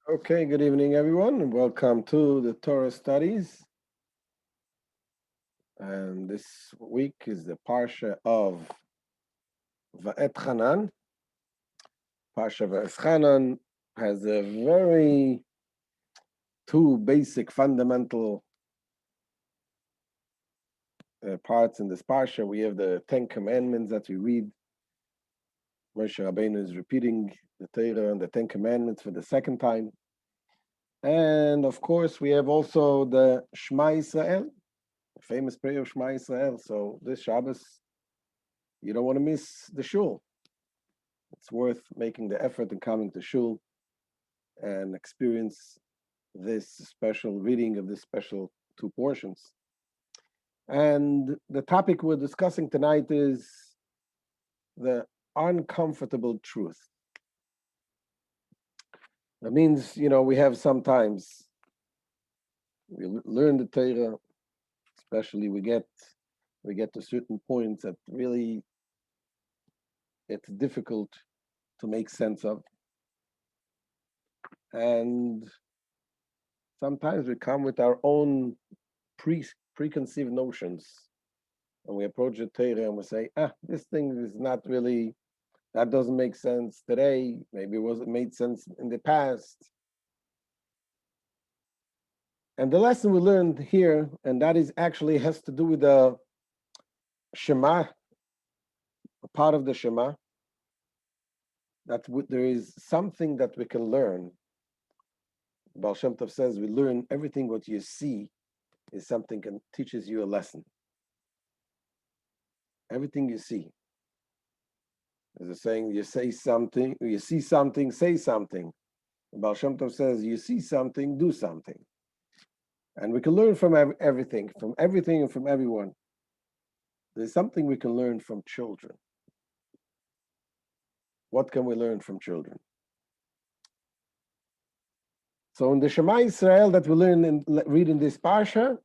Okay, good evening, everyone, and welcome to the Torah studies. And this week is the Parsha of Vaeschanan. Parsha Vaeschanan has a very two basic fundamental parts in this Parsha. We have the 10 Commandments that we read. Moshe Rabbeinu is repeating the Torah and the 10 Commandments for the second time. And of course, we have also the Shema Yisrael, the famous prayer of Shema Yisrael. So this Shabbos, you don't want to miss the shul. It's worth making the effort and coming to shul and experience this special reading of this special two portions. And the topic we're discussing tonight is the uncomfortable truth. That means, we have sometimes we learn the Torah, especially we get to certain points that really it's difficult to make sense of. And sometimes we come with our own preconceived notions, and we approach the Torah and we say, this thing is not really, that doesn't make sense today. Maybe it made sense in the past. And the lesson we learned here, and that is actually has to do with the Shema, a part of the Shema, that there is something that we can learn. Baal Shem Tov says we learn everything what you see is something that teaches you a lesson. Everything you see. As a saying, you say something, you see something, say something. Baal Shem Tov says, you see something, do something. And we can learn from everything and from everyone. There's something we can learn from children. What can we learn from children? So in the Shema Yisrael that we read in this Parsha,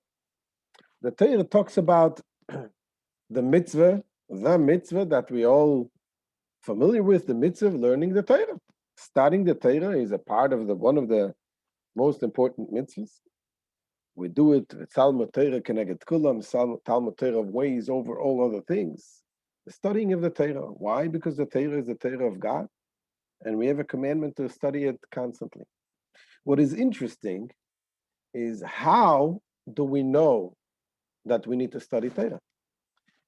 the Torah talks about the mitzvah that we all familiar with, the mitzvah of learning the Torah. Studying the Torah is a part of one of the most important mitzvahs. We do it with Talmud Torah Keneged Kulam, Talmud Torah weighs over all other things. The studying of the Torah. Why? Because the Torah is the Torah of God, and we have a commandment to study it constantly. What is interesting is how do we know that we need to study Torah?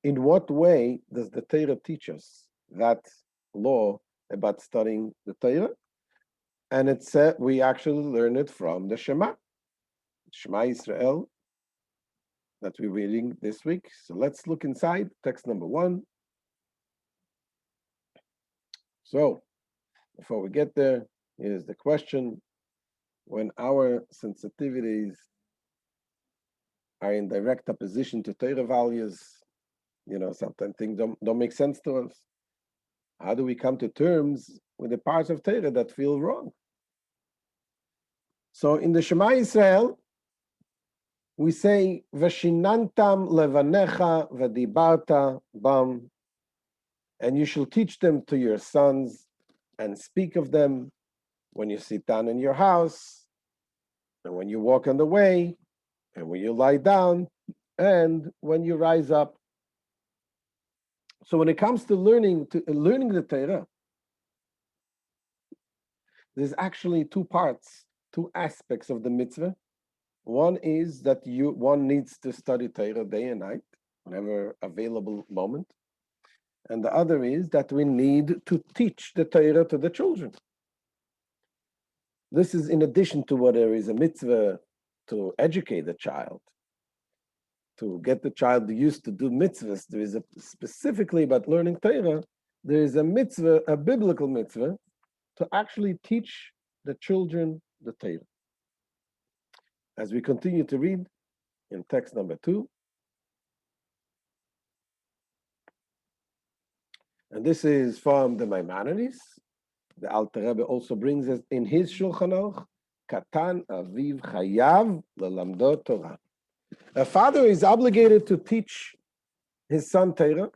In what way does the Torah teach us that law about studying the Torah? And it said we actually learn it from the Shema Yisrael that we're reading this week. So let's look inside text number 1. So before we get there, here's the question. When our sensitivities are in direct opposition to Torah values, sometimes things don't make sense to us. How do we come to terms with the parts of Torah that feel wrong? So in the Shema Yisrael, we say, Veshinantam levanecha v'dibarta bam, and you shall teach them to your sons and speak of them when you sit down in your house, and when you walk on the way, and when you lie down, and when you rise up. So when it comes to learning the Torah, there's actually two parts, two aspects of the mitzvah. One is that one needs to study Torah day and night, whenever available moment. And the other is that we need to teach the Torah to the children. This is in addition to what there is a mitzvah to educate the child, to get the child used to do mitzvahs. There is specifically about learning Torah, there is a mitzvah, a biblical mitzvah, to actually teach the children the Torah. As we continue to read in text number 2, and this is from the Maimonides. The Alter Rebbe also brings us in his Shulchan Aruch, Katan aviv chayav lelamdo Torah. A father is obligated to teach his son Torah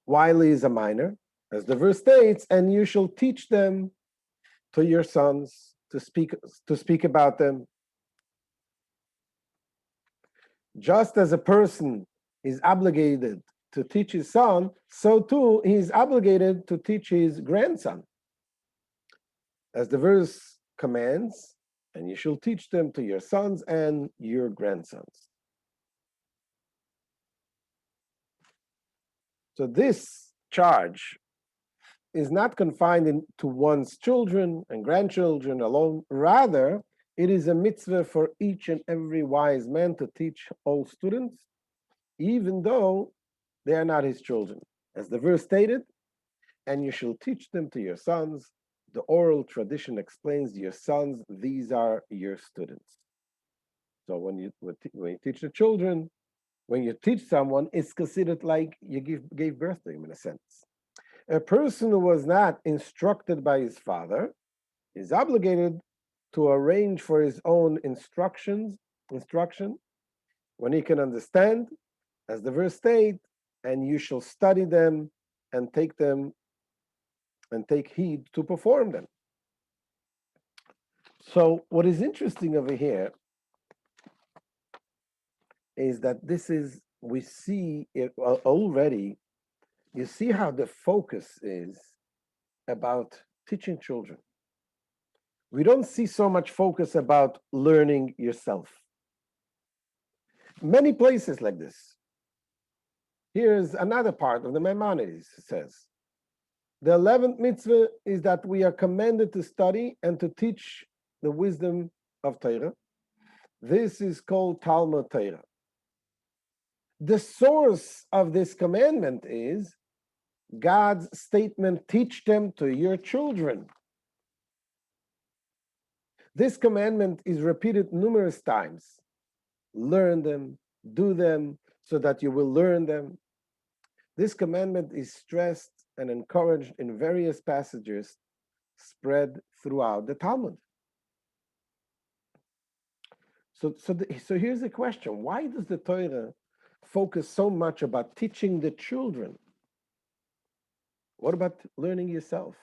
while he is a minor, as the verse states, and you shall teach them to your sons to speak about them. Just as a person is obligated to teach his son, so too he is obligated to teach his grandson. As the verse commands, and you shall teach them to your sons and your grandsons. So this charge is not confined to one's children and grandchildren alone. Rather, it is a mitzvah for each and every wise man to teach all students, even though they are not his children. As the verse stated, and you shall teach them to your sons. The oral tradition explains your sons, these are your students. So when you teach the children, when you teach someone, it's considered like you gave birth to him in a sense. A person who was not instructed by his father is obligated to arrange for his own instruction when he can understand, as the verse states, and you shall study them and take heed to perform them. So what is interesting over here is that we see it already. You see how the focus is about teaching children. We don't see so much focus about learning yourself. Many places like this. Here's another part of the Maimonides, it says. The 11th mitzvah is that we are commanded to study and to teach the wisdom of Torah. This is called Talmud Torah. The source of this commandment is God's statement, teach them to your children. This commandment is repeated numerous times. Learn them, do them, so that you will learn them. This commandment is stressed and encouraged in various passages spread throughout the Talmud. So here's the question. Why does the Torah focus so much about teaching the children? What about learning yourself?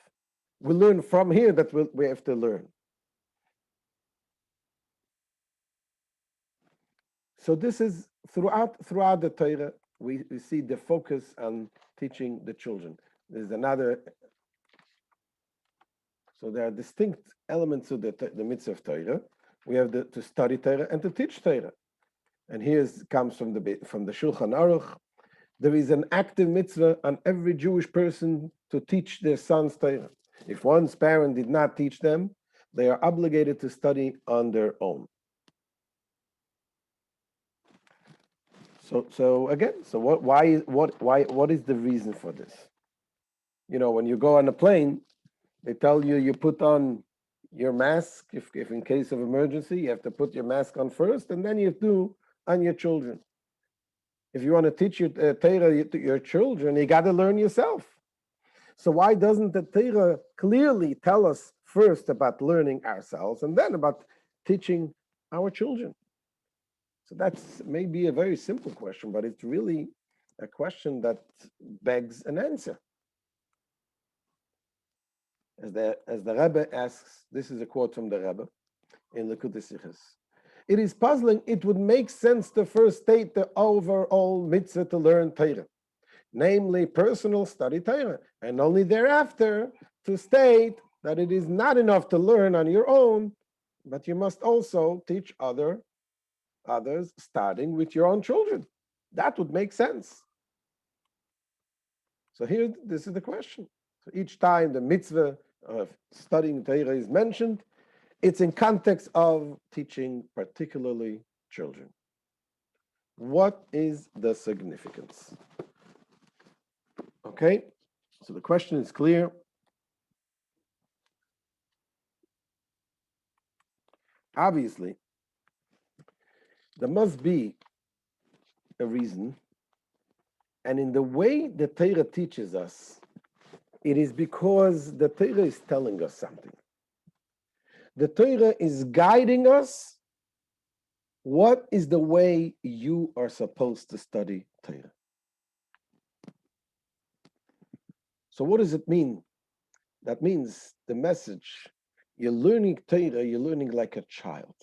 We learn from here that we have to learn. So this is throughout the Torah, we see the focus on teaching the children. There's another, so there are distinct elements of the mitzvah of Torah. We have to study Torah and to teach Torah. And here comes from the Shulchan Aruch. There is an active mitzvah on every Jewish person to teach their sons Torah. If one's parent did not teach them, they are obligated to study on their own. So again, what is the reason for this? You know, when you go on a plane, they tell you put on your mask. If in case of emergency, you have to put your mask on first, and then you do on your children. If you want to teach your Torah to your children, you got to learn yourself. So why doesn't the Torah clearly tell us first about learning ourselves and then about teaching our children? So that's maybe a very simple question, but it's really a question that begs an answer. As the Rabbi asks, this is a quote from the Rabbi in Likutei Sichos. It is puzzling. It would make sense to first state the overall mitzvah to learn Torah, namely personal study Torah, and only thereafter to state that it is not enough to learn on your own, but you must also teach others, starting with your own children. That would make sense. So here, this is the question. So each time the mitzvah of studying Torah is mentioned, it's in context of teaching particularly children. What is the significance? Okay, so the question is clear. Obviously, there must be a reason, and in the way the Torah teaches us, it is because the Torah is telling us something. The Torah is guiding us. What is the way you are supposed to study Torah? So what does it mean? That means the message you're learning Torah, you're learning like a child.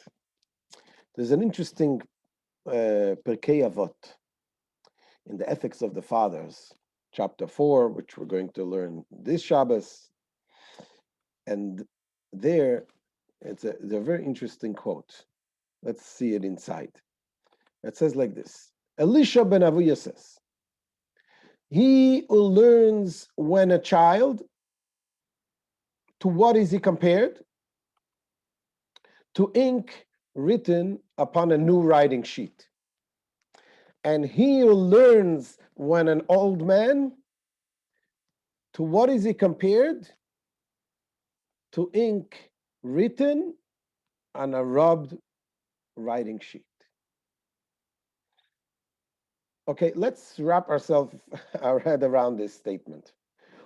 There's an interesting Pirkei Avot in the Ethics of the Fathers, chapter 4, which we're going to learn this Shabbos. And there, it's a very interesting quote. Let's see it inside. It says like this. Elisha ben Avuya says, he who learns when a child, to what is he compared? To ink written upon a new writing sheet. And he who learns when an old man, to what is he compared? To ink written on a rubbed writing sheet. Okay, let's wrap our head around this statement.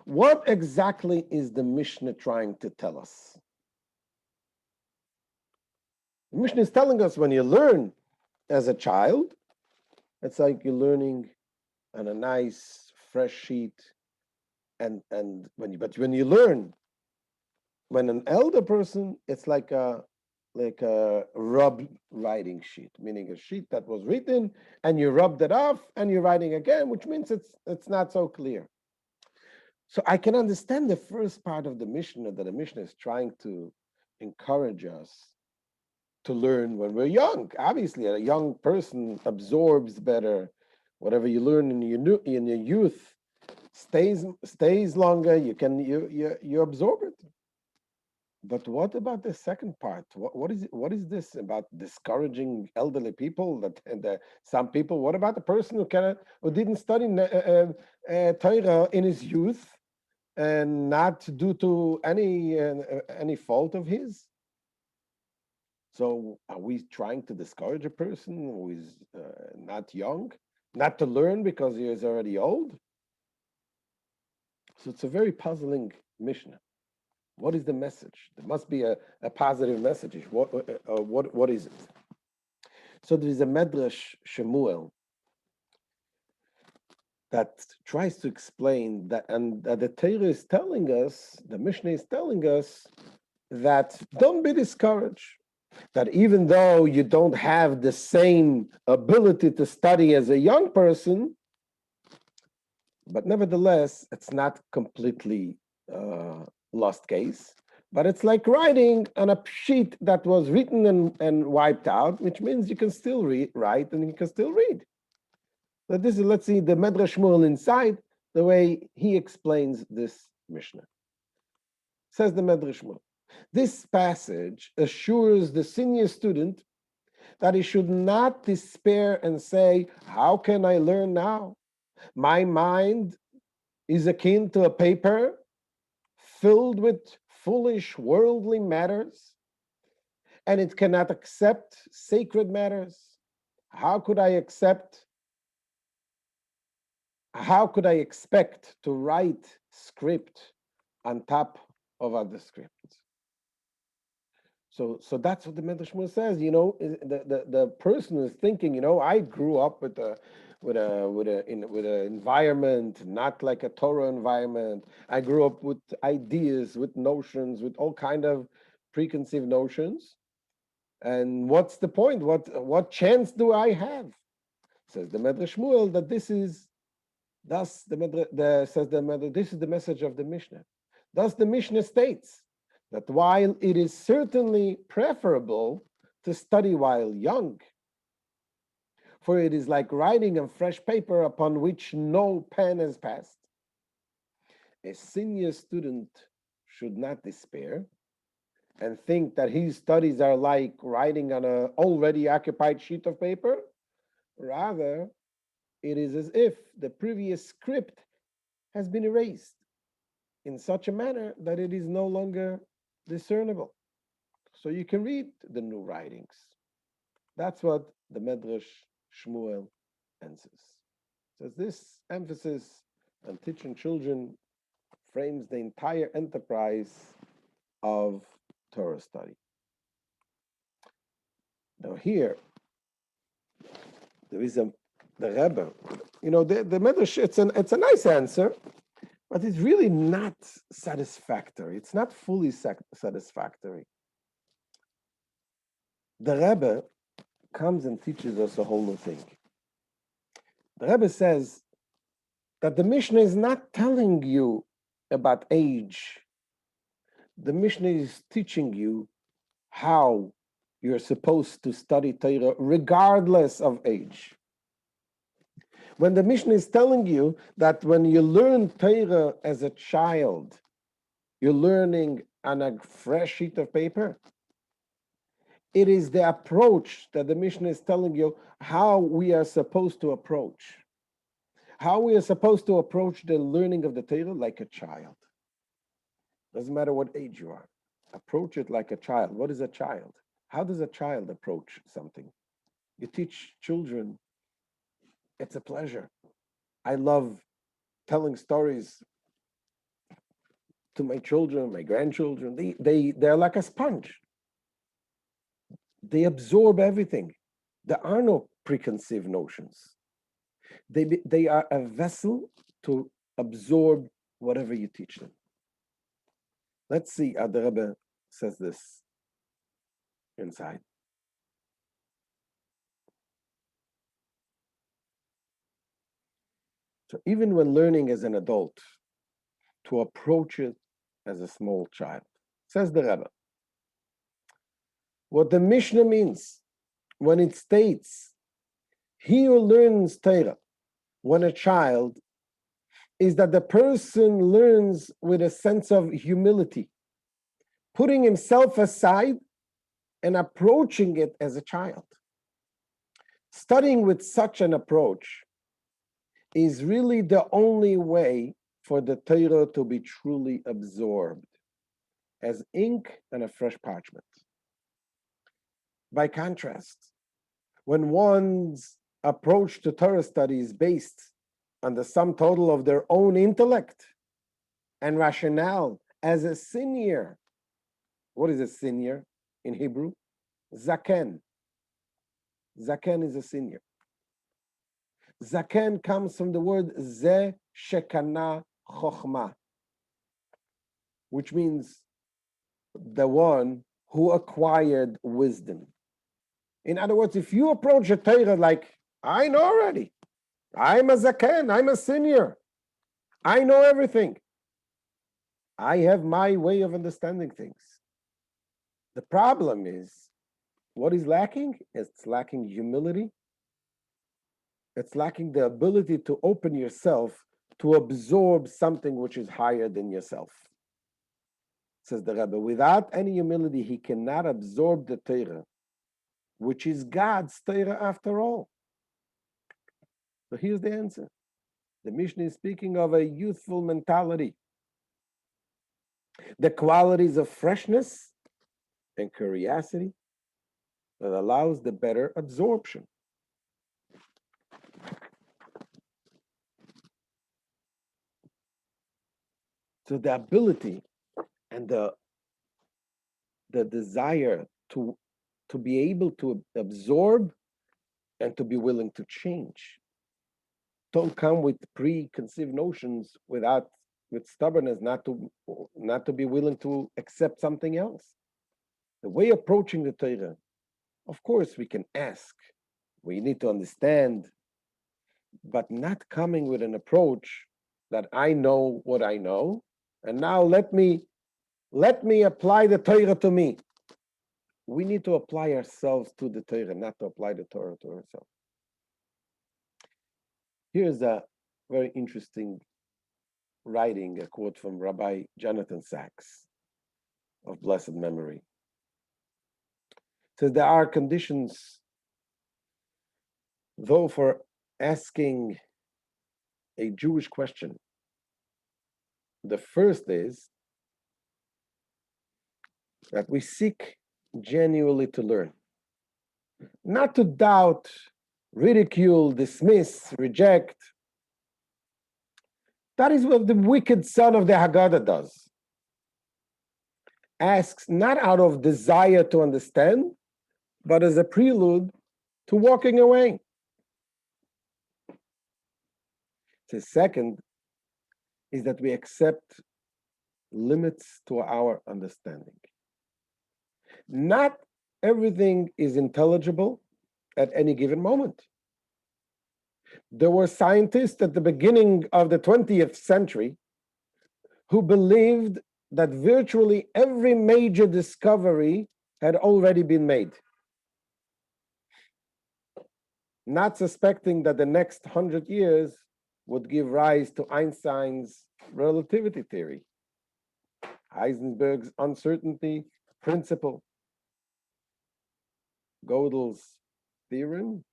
What exactly is the Mishnah trying to tell us? The Mishnah is telling us when you learn as a child, it's like you're learning on a nice fresh sheet, but when you learn when an elder person, it's like a rubbed writing sheet, meaning a sheet that was written and you rubbed it off and you're writing again, which means it's not so clear. So I can understand the first part of the Mishnah, that the Mishnah is trying to encourage us to learn when we're young. Obviously, a young person absorbs better. Whatever you learn in your youth stays longer. You absorb it. But what about the second part? What is this about discouraging elderly people? Some people. What about the person who didn't study Torah in his youth, and not due to any fault of his? So are we trying to discourage a person who is not young, not to learn because he is already old? So it's a very puzzling Mishnah. What is the message? There must be a positive message. What is it? So there is a Medrash Shemuel that tries to explain that, and that the Torah is telling us, the Mishnah is telling us, that don't be discouraged. That even though you don't have the same ability to study as a young person, but nevertheless, it's not completely lost case. But it's like writing on a sheet that was written and wiped out, which means you can still write and you can still read. So this is, let's see, the Medrash Shmuel inside, the way he explains this Mishnah. Says the Medrash Shmuel, this passage assures the senior student that he should not despair and say, how can I learn now? My mind is akin to a paper filled with foolish worldly matters, and it cannot accept sacred matters. How could I expect to write script on top of other scripts? So that's what the Medrash Shmuel says. The person is thinking, I grew up with an environment not like a Torah environment. I grew up with ideas, with notions, with all kind of preconceived notions. And what's the point? What chance do I have? Says the Medrash Shmuel that this is thus the Medrash, this is the message of the Mishnah. Thus the Mishnah states that while it is certainly preferable to study while young, for it is like writing on fresh paper upon which no pen has passed, a senior student should not despair and think that his studies are like writing on an already occupied sheet of paper. Rather, it is as if the previous script has been erased in such a manner that it is no longer discernible. So you can read the new writings. That's what the Medrash Shmuel answers. Says this emphasis on teaching children frames the entire enterprise of Torah study. Now here, there is the Rebbe. The Medrash. It's a nice answer, But it's really not satisfactory. It's not fully satisfactory. The Rebbe comes and teaches us a whole new thing. The Rebbe says that the Mishnah is not telling you about age. The Mishnah is teaching you how you're supposed to study Torah regardless of age. When the Mishnah is telling you that when you learn Torah as a child, you're learning on a fresh sheet of paper, it is the approach that the Mishnah is telling you how we are supposed to approach. How we are supposed to approach the learning of the Torah like a child. Doesn't matter what age you are. Approach it like a child. What is a child? How does a child approach something? You teach children, it's a pleasure. I love telling stories to my children, my grandchildren. They're like a sponge. They absorb everything. There are no preconceived notions. They are a vessel to absorb whatever you teach them. Let's see how the Rebbe says this inside. So even when learning as an adult, to approach it as a small child, says the Rebbe. What the Mishnah means when it states, he who learns Torah when a child, is that the person learns with a sense of humility, putting himself aside and approaching it as a child. Studying with such an approach is really the only way for the Torah to be truly absorbed as ink and a fresh parchment. By contrast, when one's approach to Torah study is based on the sum total of their own intellect and rationale as a senior, what is a senior in Hebrew? Zaken. Zaken is a senior. Zaken comes from the word ze shekana chokhmah, which means the one who acquired wisdom. In other words, if you approach a Torah like, I know already, I'm a zaken, I'm a senior, I know everything, I have my way of understanding things. The problem is, what is lacking? It's lacking humility. It's lacking the ability to open yourself to absorb something which is higher than yourself. Says the Rabbi, without any humility, he cannot absorb the Torah, which is God's Torah after all. So here's the answer. The Mishnah is speaking of a youthful mentality. The qualities of freshness and curiosity that allows the better absorption. So the ability and the desire to be able to absorb and to be willing to change don't come with preconceived notions with stubbornness, not to be willing to accept something else. The way approaching the Torah, of course, we can ask, we need to understand, but not coming with an approach that I know what I know, and now let me apply the Torah to me. We need to apply ourselves to the Torah, not to apply the Torah to ourselves. Here's a very interesting writing, a quote from Rabbi Jonathan Sachs of blessed memory. It says there are conditions, though, for asking a Jewish question. The first is that we seek genuinely to learn, not to doubt, ridicule, dismiss, reject. That is what the wicked son of the Haggadah does. Asks not out of desire to understand, but as a prelude to walking away. The second is that we accept limits to our understanding. Not everything is intelligible at any given moment. There were scientists at the beginning of the 20th century who believed that virtually every major discovery had already been made, not suspecting that the next 100 years would give rise to Einstein's relativity theory, Heisenberg's uncertainty principle, Gödel's theorem,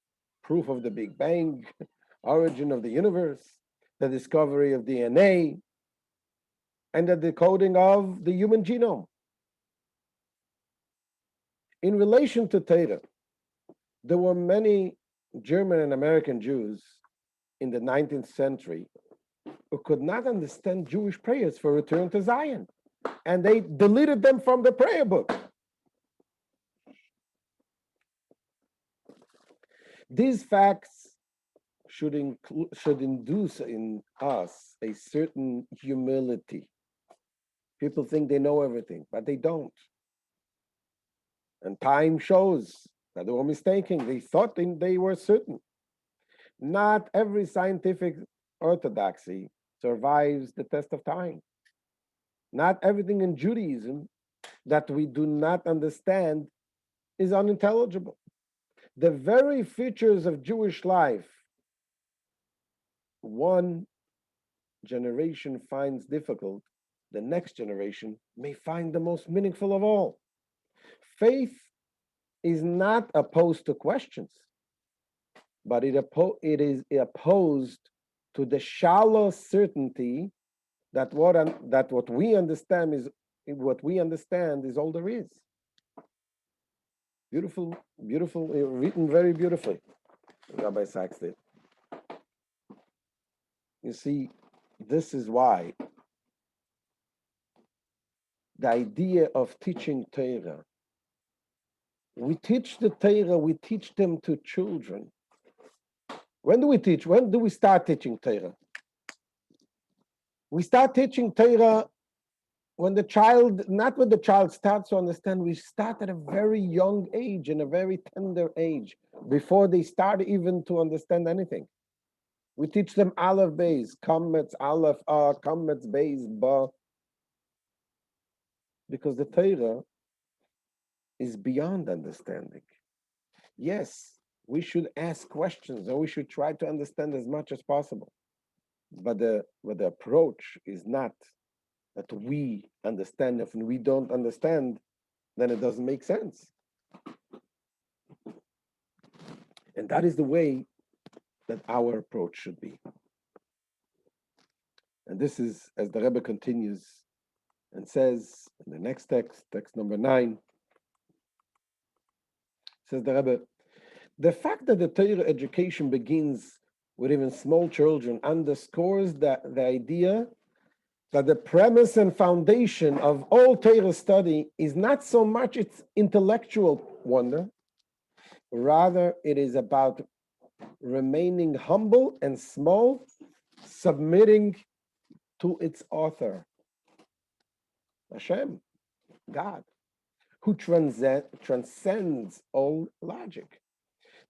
proof of the Big Bang, origin of the universe, the discovery of DNA, and the decoding of the human genome. In relation to Torah, there were many German and American Jews in the 19th century who could not understand Jewish prayers for return to Zion, and they deleted them from the prayer book. These facts should induce in us a certain humility. People think they know everything, but they don't. And time shows that they were mistaken. They thought they were certain. Not every scientific orthodoxy survives the test of time. Not everything in Judaism that we do not understand is unintelligible. The very features of Jewish life, one generation finds difficult, the next generation may find the most meaningful of all. Faith is not opposed to questions, but it is opposed to the shallow certainty that what we understand is all there is. Beautiful, beautiful, written very beautifully, Rabbi Sachs did. You see, this is why the idea of teaching Torah, we teach the Torah, we teach them to children. When do we teach? When do we start teaching Torah? We start teaching Torah when the child, not when the child starts to understand, we start at a very young age, in a very tender age, before they start even to understand anything. We teach them Aleph Beis, Kametz, Aleph, Kametz, Beis, Ba. Because the Torah is beyond understanding. Yes, we should ask questions and we should try to understand as much as possible. But the approach is not that we understand. If we don't understand, then it doesn't make sense. And that is the way that our approach should be. And this is, as the Rebbe continues and says in the next text, text number 9, says the Rebbe, the fact that the Torah education begins with even small children underscores the idea that the premise and foundation of all Torah study is not so much its intellectual wonder, rather it is about remaining humble and small, submitting to its author, Hashem, God, who transcends all logic.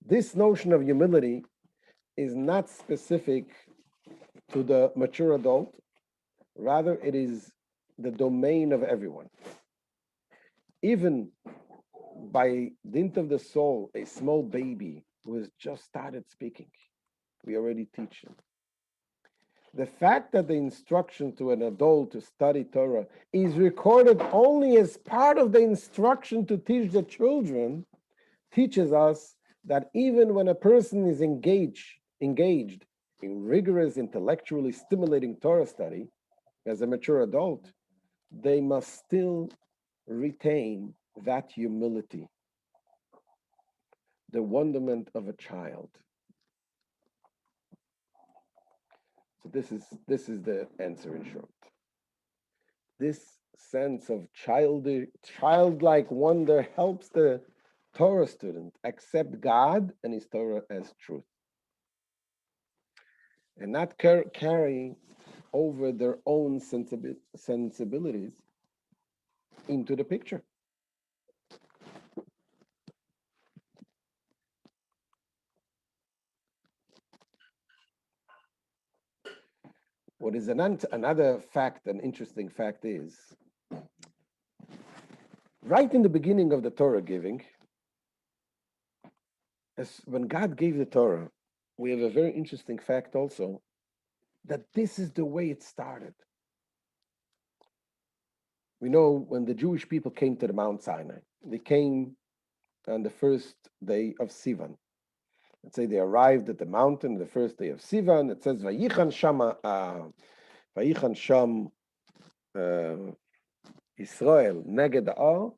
This notion of humility is not specific to the mature adult, rather it is the domain of everyone. Even by dint of the soul, a small baby who has just started speaking, we already teach him. The fact that the instruction to an adult to study Torah is recorded only as part of the instruction to teach the children teaches us that even when a person is engaged in rigorous, intellectually stimulating Torah study as a mature adult, they must still retain that humility, the wonderment of a child. So this is the answer in short. This sense of childlike wonder helps the Torah student accept God and his Torah as truth, and not carry over their own sensibilities into the picture. What is another fact, an interesting fact is, right in the beginning of the Torah giving, as when God gave the Torah, we have a very interesting fact also, that this is the way it started. We know when the Jewish people came to the Mount Sinai, they came on the first day of Sivan. Let's say they arrived at the mountain the first day of Sivan. It says, Vayichan Sham Israel neged ha'ar,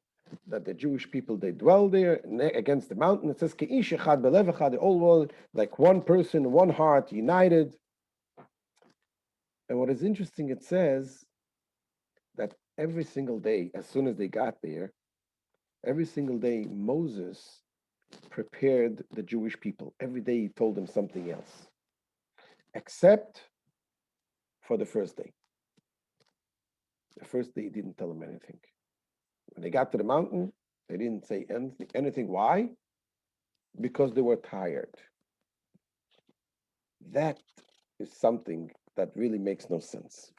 that the Jewish people, they dwell there against the mountain. It says, Ke'ish echad belev echad, they all were like one person, one heart, united. And what is interesting, it says that every single day, as soon as they got there, every single day, Moses prepared the Jewish people. Every day he told them something else, except for the first day. The first day he didn't tell them anything. When they got to the mountain, they didn't say anything. Why? Because they were tired. That is something that really makes no sense.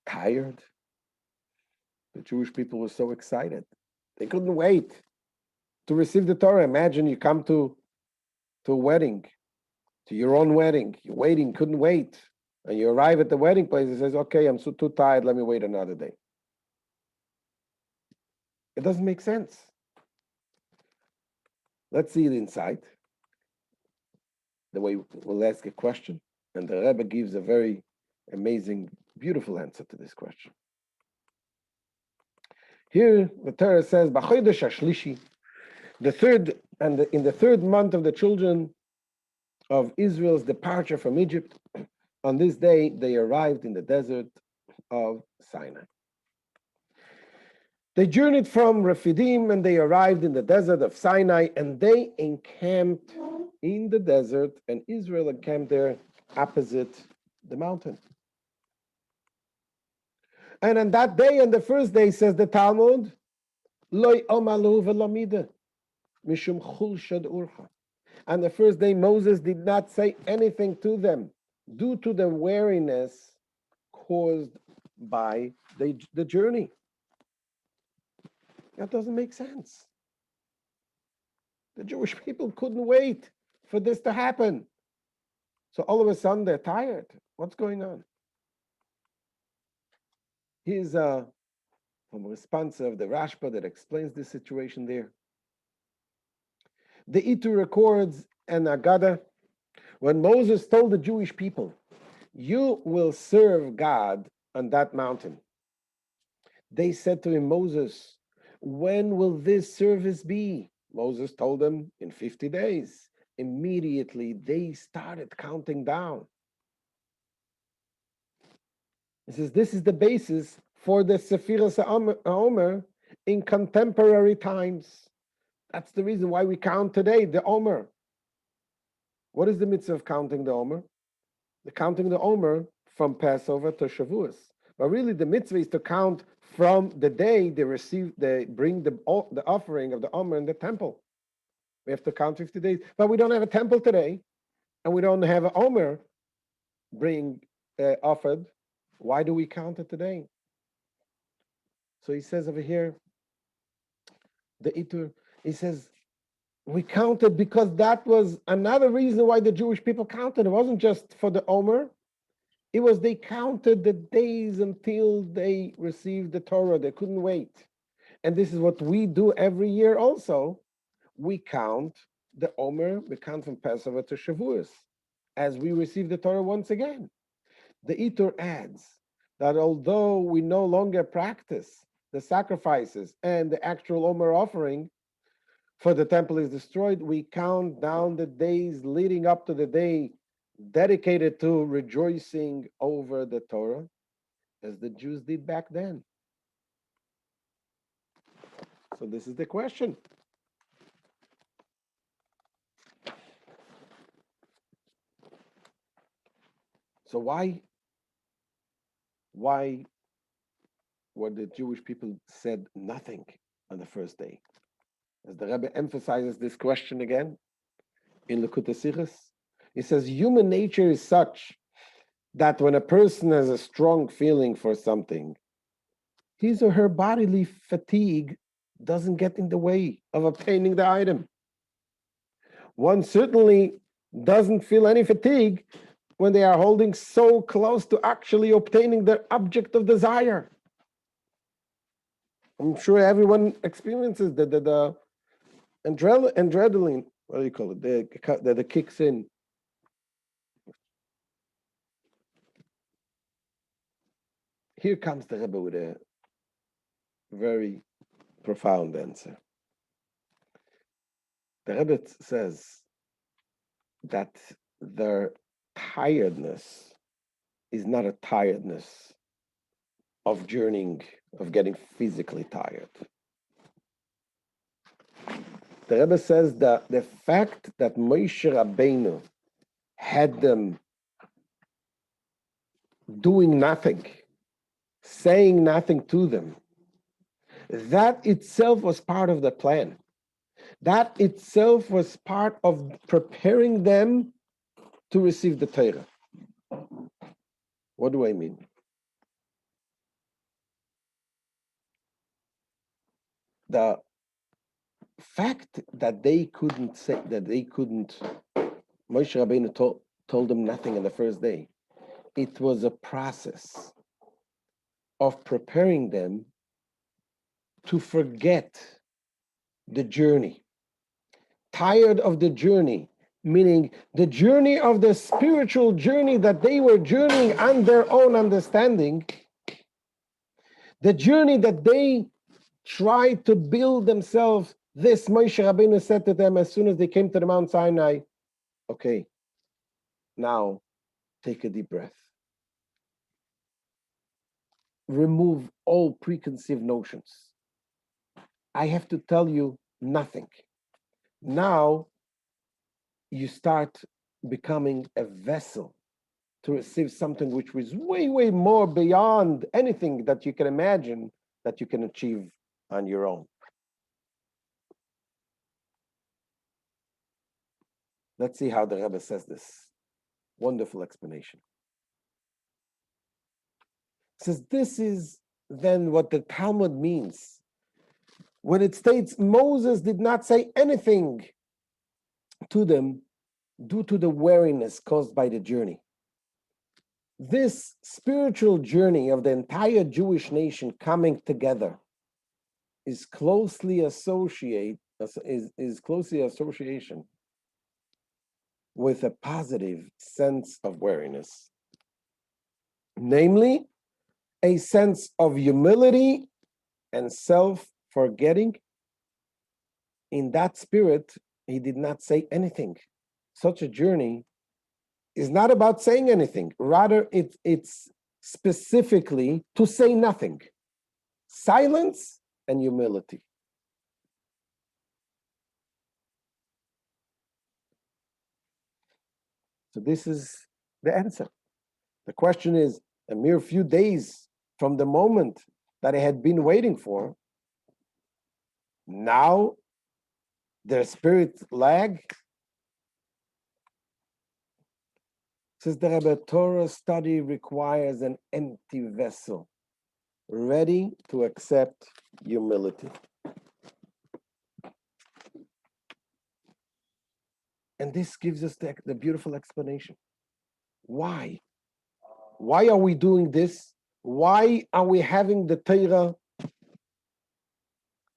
Tired? The Jewish people were so excited. They couldn't wait to receive the Torah. Imagine you come to a wedding, to your own wedding. You're waiting, couldn't wait. And you arrive at the wedding place, it says, okay, I'm so too tired, let me wait another day. It doesn't make sense. Let's see it inside. The way we'll ask a question, and the Rebbe gives a very amazing, beautiful answer to this question. Here, the Torah says, "B'chodesh hashlishi," the third, and in the third month of the children of Israel's departure from Egypt, on this day they arrived in the desert of Sinai. They journeyed from Rephidim and they arrived in the desert of Sinai, and they encamped in the desert, and Israel encamped there opposite the mountain. And on that day, on the first day, says the Talmud, Loi omalu ve'lamide, mishum chulshad urcha. On the first day, Moses did not say anything to them due to the weariness caused by the journey. That doesn't make sense. The Jewish people couldn't wait for this to happen. So all of a sudden they're tired. What's going on? Here's from a response of the Rashba that explains this situation there. The Itu records an Agada when Moses told the Jewish people, you will serve God on that mountain. They said to him, Moses, when will this service be? Moses told them, in 50 days. Immediately they started counting down. He says, this is the basis for the Sephiras HaOmer in contemporary times. That's the reason why we count today, the Omer. What is the mitzvah of counting the Omer? The counting the Omer from Passover to Shavuos. But really the mitzvah is to count from the day they bring the offering of the Omer in the temple. We have to count 50 days. But we don't have a temple today, and we don't have an Omer being offered. Why do we count it today? So he says over here, the Itur, he says, we counted because that was another reason why the Jewish people counted. It wasn't just for the Omer. It was they counted the days until they received the Torah. They couldn't wait. And this is what we do every year also. We count the Omer, we count from Passover to Shavuos, as we receive the Torah once again. The Itur adds that although we no longer practice the sacrifices and the actual Omer offering, for the temple is destroyed, we count down the days leading up to the day dedicated to rejoicing over the Torah, as the Jews did back then. So this is the question. So why were the Jewish people said nothing on the first day? As the Rebbe emphasizes this question again in Likutei Sichos, he says human nature is such that when a person has a strong feeling for something, his or her bodily fatigue doesn't get in the way of obtaining the item. One certainly doesn't feel any fatigue when they are holding so close to actually obtaining the object of desire. I'm sure everyone experiences the adrenaline, what do you call it, the kicks in. Here comes the Rebbe with a very profound answer. The Rebbe says that their tiredness is not a tiredness of journeying, of getting physically tired. The Rebbe says that the fact that Moshe Rabbeinu had them doing nothing, saying nothing to them, that itself was part of the plan. That itself was part of preparing them to receive the Torah. What do I mean? The fact that they couldn't Moshe Rabbeinu told them nothing on the first day. It was a process of preparing them to forget the journey. Tired of the journey, meaning the journey of the spiritual journey that they were journeying on their own understanding, the journey that they tried to build themselves. This Moshe Rabbeinu said to them as soon as they came to the Mount Sinai, okay, now take a deep breath. Remove all preconceived notions. I have to tell you nothing. Now you start becoming a vessel to receive something which was way, way more beyond anything that you can imagine that you can achieve on your own. Let's see how the Rebbe says this. Wonderful explanation. It says this is then what the Talmud means when it states Moses did not say anything to them due to the weariness caused by the journey. This spiritual journey of the entire Jewish nation coming together is closely association with a positive sense of weariness, namely a sense of humility and self-forgetting. In that spirit, he did not say anything. Such a journey is not about saying anything. Rather, it's specifically to say nothing. Silence and humility. So this is the answer. The question is, a mere few days from the moment that I had been waiting for, now their spirit lag. Says the Rabbi, Torah study requires an empty vessel, ready to accept humility. And this gives us the beautiful explanation. Why? Why are we doing this? Why are we having the Torah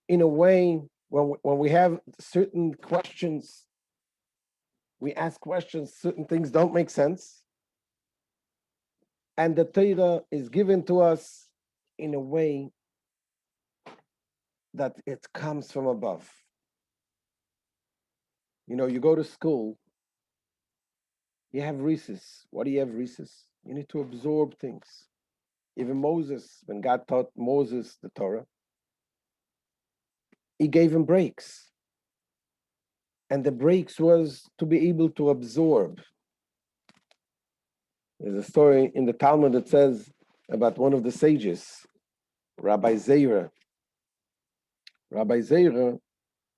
in a way when we have certain questions, we ask questions, certain things don't make sense, and the Torah is given to us in a way that it comes from above. You know, you go to school, you have recess. What do you have recess? You need to absorb things. Even Moses, when God taught Moses the Torah, he gave him breaks. And the breaks was to be able to absorb. There's a story in the Talmud that says about one of the sages, Rabbi Zera. Rabbi Zera,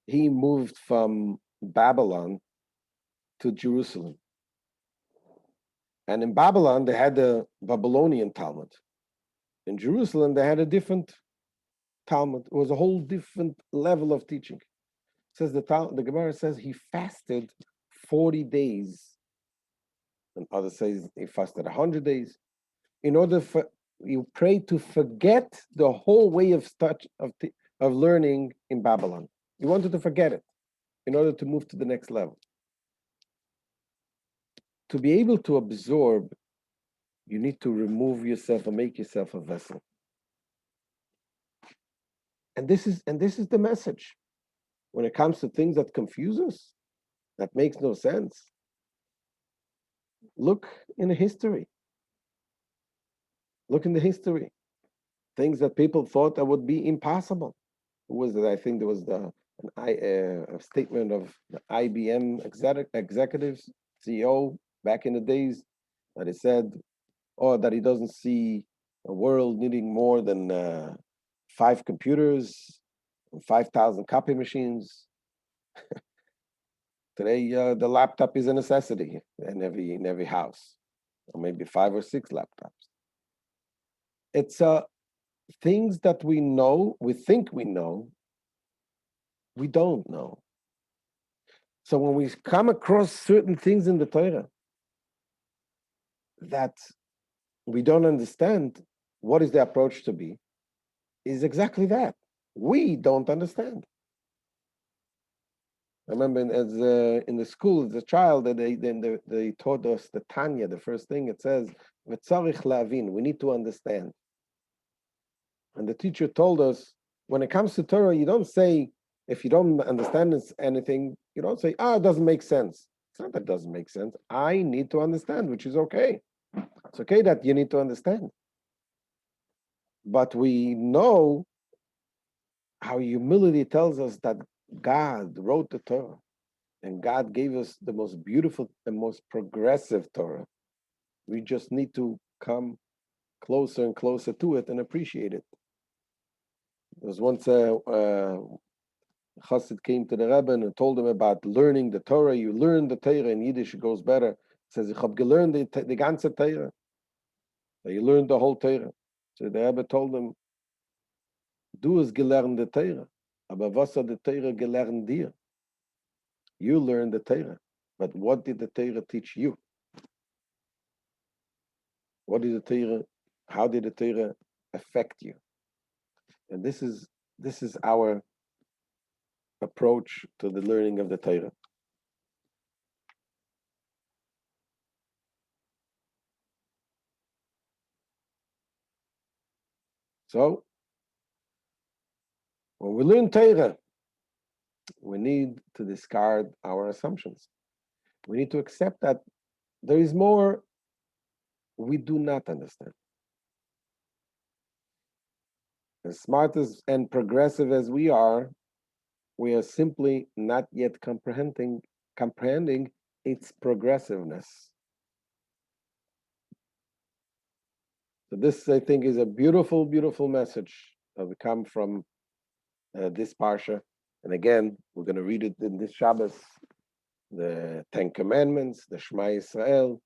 he moved from Babylon to Jerusalem. And in Babylon, they had the Babylonian Talmud. In Jerusalem, they had a different Talmud. It was a whole different level of teaching. It says the Gemara says he fasted 40 days. And others say he fasted 100 days. In order for you pray to forget the whole way of learning in Babylon. You wanted to forget it in order to move to the next level. To be able to absorb, you need to remove yourself and make yourself a vessel. And this is the message. When it comes to things that confuse us, that makes no sense, look in the history. Look in the history. Things that people thought that would be impossible. Who was it? I think there was a statement of the IBM executives, CEO, back in the days, that he said, that he doesn't see a world needing more than 5 computers, 5,000 copy machines. Today, the laptop is a necessity in every house, or maybe 5 or 6 laptops. It's things that we know, we think we know, we don't know. So when we come across certain things in the Torah that we don't understand, what is the approach to be? Is exactly that. We don't understand. I remember in the school as a child that they taught us the Tanya. The first thing it says, "V'tzarich la'avin." We need to understand. And the teacher told us, when it comes to Torah, you don't say, if you don't understand anything, you don't say, it doesn't make sense. It's not that it doesn't make sense. I need to understand, which is okay. It's okay that you need to understand. But we know how humility tells us that God wrote the Torah, and God gave us the most beautiful, the most progressive Torah. We just need to come closer and closer to it and appreciate it. There was once a Chassid came to the Rebbe and told him about learning the Torah. You learn the Torah in Yiddish, it goes better. He says, "Ich hab gelernt die ganze Torah." So you learned the whole Torah. So the Rebbe told him, "Du hast gelernt the Torah, aber was hat die Torah gelernt dir?" You learned the Torah, but what did the Torah teach you? What did the Torah? How did the Torah affect you? And this is our approach to the learning of the Torah. So when we learn Torah, we need to discard our assumptions. We need to accept that there is more we do not understand. As smart and progressive as we are simply not yet comprehending its progressiveness. So this, I think, is a beautiful, beautiful message that we come from this parsha. And again, we're going to read it in this Shabbos, the 10 Commandments, the Shema Yisrael.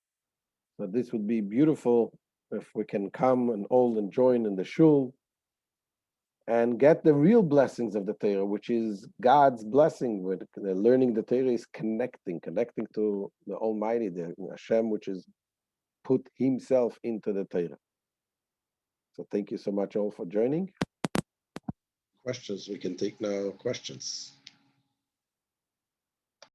So this would be beautiful if we can come and all and join in the shul and get the real blessings of the Torah, which is God's blessing. With the learning the Torah is connecting to the Almighty, the Hashem, which is put Himself into the Torah. So thank you so much all for joining. Questions, we can take now questions.